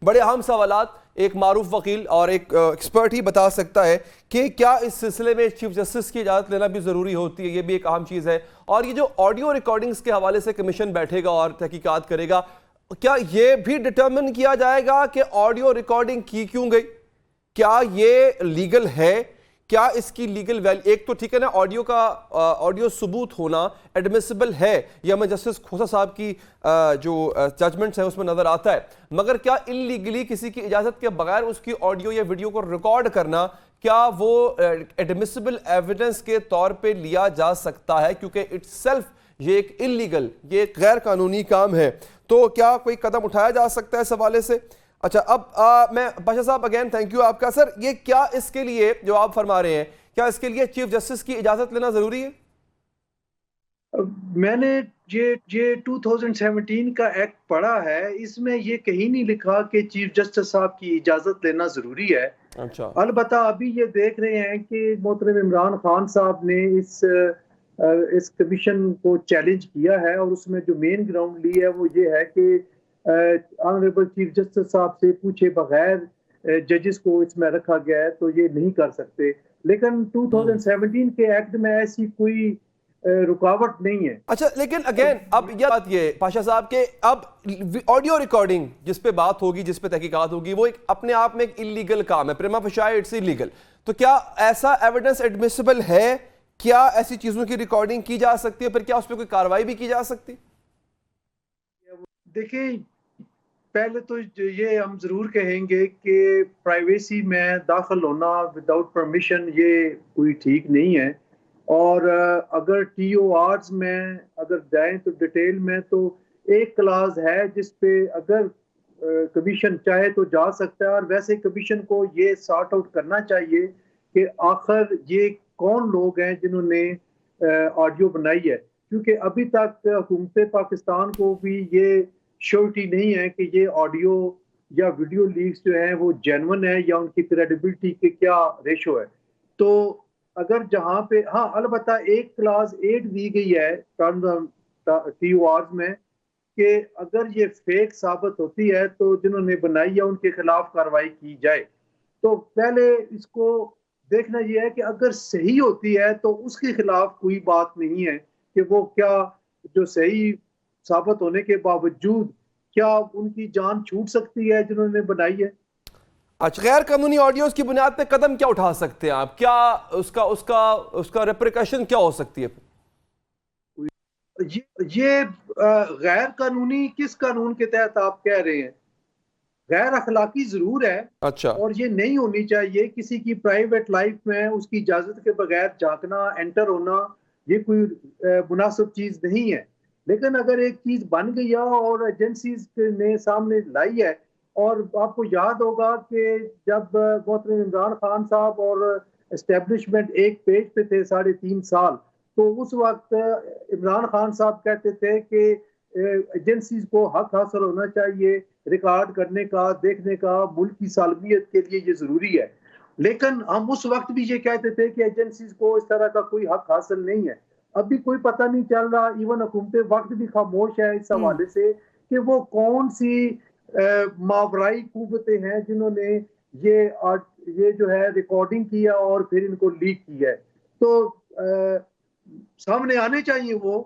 بڑے اہم سوالات ایک معروف وکیل اور ایک ایکسپرٹ ہی بتا سکتا ہے کہ کیا اس سلسلے میں چیف جسٹس کی اجازت لینا بھی ضروری ہوتی ہے. یہ بھی ایک اہم چیز ہے. اور یہ جو آڈیو ریکارڈنگز کے حوالے سے کمیشن بیٹھے گا اور تحقیقات کرے گا, کیا یہ بھی ڈٹرمن کیا جائے گا کہ آڈیو ریکارڈنگ کی کیوں گئی؟ کیا یہ لیگل ہے؟ کیا اس کی لیگل ویلیو, ایک تو ٹھیک ہے نا آڈیو ثبوت ہونا ایڈمیسیبل ہے, یہ ہمیں جسٹس کھوسا صاحب کی جو ججمنٹس ہیں اس میں نظر آتا ہے, مگر کیا انلیگلی کسی کی اجازت کے بغیر اس کی آڈیو یا ویڈیو کو ریکارڈ کرنا, کیا وہ ایڈمیسیبل ایویڈنس کے طور پہ لیا جا سکتا ہے؟ کیونکہ اٹس سیلف یہ ایک انلیگل, یہ ایک غیر قانونی کام ہے. تو کیا کوئی قدم اٹھایا جا سکتا ہے اس حوالے سے؟ اچھا, اب میں پاشا صاحب اگین تھینک یو آپ کا. سر یہ کیا اس کے لیے جو آپ فرما رہے ہیں, کیا اس کے لیے چیف جسٹس کی اجازت لینا ضروری ہے؟ میں نے یہ 2017 کا ایکٹ پڑھا ہے, اس میں یہ کہیں نہیں لکھا کہ چیف جسٹس صاحب کی اجازت لینا ضروری ہے. اچھا, البتہ ابھی یہ دیکھ رہے ہیں کہ محترم عمران خان صاحب نے اس کمیشن کو چیلنج کیا ہے, اور اس میں جو مین گراؤنڈ لی ہے وہ یہ ہے کہ آنریبل چیف جسٹس صاحب سے پوچھے بغیر ججز کو اس میں رکھا گیا ہے, تو یہ نہیں کر سکتے. لیکن 2017 کے ایکٹ میں ایسی کوئی رکاوٹ نہیں ہے. اچھا, لیکن اگین اب یہ بات یہ پاشا صاحب کہ اب آڈیو ریکارڈنگ جس پہ بات ہوگی, جس پہ تحقیقات ہوگی, وہ ایک اپنے آپ میں ایک انلیگل کام ہے, پریما فیشائے اٹس انلیگل. تو کیا ایسا ایویڈنس ایڈمیسیبل ہے؟ کیا ایسی چیزوں کی ریکارڈنگ کی جا سکتی ہے؟ پھر کیا اس پہ کوئی کارروائی بھی کی جا سکتی؟ دیکھیں, پہلے تو یہ ہم ضرور کہیں گے کہ پرائیویسی میں داخل ہونا وداؤٹ پرمیشن یہ کوئی ٹھیک نہیں ہے. اور اگر ٹی او آرز میں اگر جائیں تو ڈیٹیل میں تو ایک کلاز ہے جس پہ اگر کمیشن چاہے تو جا سکتا ہے, اور ویسے کمیشن کو یہ سارٹ آؤٹ کرنا چاہیے کہ آخر یہ کون لوگ ہیں جنہوں نے آڈیو بنائی ہے, کیونکہ ابھی تک حکومت پاکستان کو بھی یہ شیورٹی نہیں ہے کہ یہ آڈیو یا ویڈیو لیکس جو ہیں وہ جینون ہے یا ان کی کریڈیبلٹی کے کیا ریشو ہے. تو اگر جہاں پہ ہاں البتہ ایک کلاس 8 دی گئی ہے ٹی او آرز میں کہ اگر یہ فیک ثابت ہوتی ہے تو جنہوں نے بنائی ہے ان کے خلاف کارروائی کی جائے. تو پہلے اس کو دیکھنا یہ ہے کہ اگر صحیح ہوتی ہے تو اس کے خلاف کوئی بات نہیں ہے کہ وہ کیا جو صحیح ثابت ہونے کے باوجود کیا ان کی جان چھوٹ سکتی ہے جنہوں نے بنائی ہے. اچھا, غیر قانونی آڈیوز کی بنیاد پہ قدم کیا اٹھا سکتے ہیں آپ؟ کیا اس کا ریپریکیشن کیا ہو سکتی ہے؟ یہ غیر قانونی کس قانون کے تحت آپ کہہ رہے ہیں؟ غیر اخلاقی ضرور ہے. اچھا, اور یہ نہیں ہونی چاہیے کسی کی پرائیویٹ لائف میں اس کی اجازت کے بغیر جھانکنا, انٹر ہونا, یہ کوئی مناسب چیز نہیں ہے. لیکن اگر ایک چیز بن گئی ہے اور ایجنسیز نے سامنے لائی ہے, اور آپ کو یاد ہوگا کہ جب محترم عمران خان صاحب اور اسٹیبلشمنٹ ایک پیج پہ تھے 3.5 سال, تو اس وقت عمران خان صاحب کہتے تھے کہ ایجنسیز کو حق حاصل ہونا چاہیے ریکارڈ کرنے کا, دیکھنے کا, ملک کی سالمیت کے لیے یہ ضروری ہے. لیکن ہم اس وقت بھی یہ کہتے تھے کہ ایجنسیز کو اس طرح کا کوئی حق حاصل نہیں ہے. ابھی کوئی پتہ نہیں چل رہا, ایون حکومت وقت بھی خاموش ہے اس حوالے سے کہ وہ کون سی ماورائی قوتیں ہیں جنہوں نے یہ جو ہے ریکارڈنگ کیا اور پھر ان کو لیک کیا ہے. تو سامنے آنے چاہیے وہ